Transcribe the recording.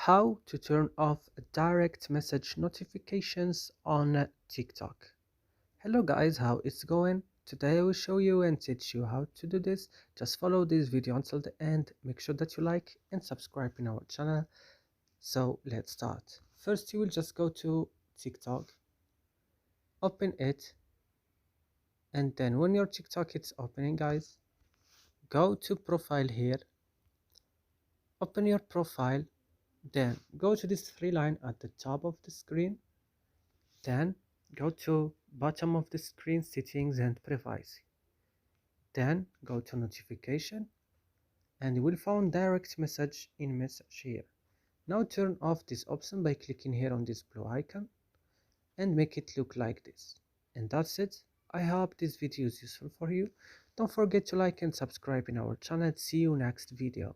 How to turn off direct message notifications on TikTok. Hello guys, how it's going? Today I will show you and teach you how to do this. Just follow this video until the end. Make sure that you like and subscribe in our channel. So let's start. First you will just go to TikTok, open it, and then when your TikTok is opening guys, go to profile here, open your profile, then go to this three line at the top of the screen. Then go to bottom of the screen, settings and privacy. Then go to notification and you will find direct message in message here. Now turn off this option by clicking here on this blue icon and make it look like this. And that's it. I hope this video is useful for you. Don't forget to like and subscribe in our channel. See you next video.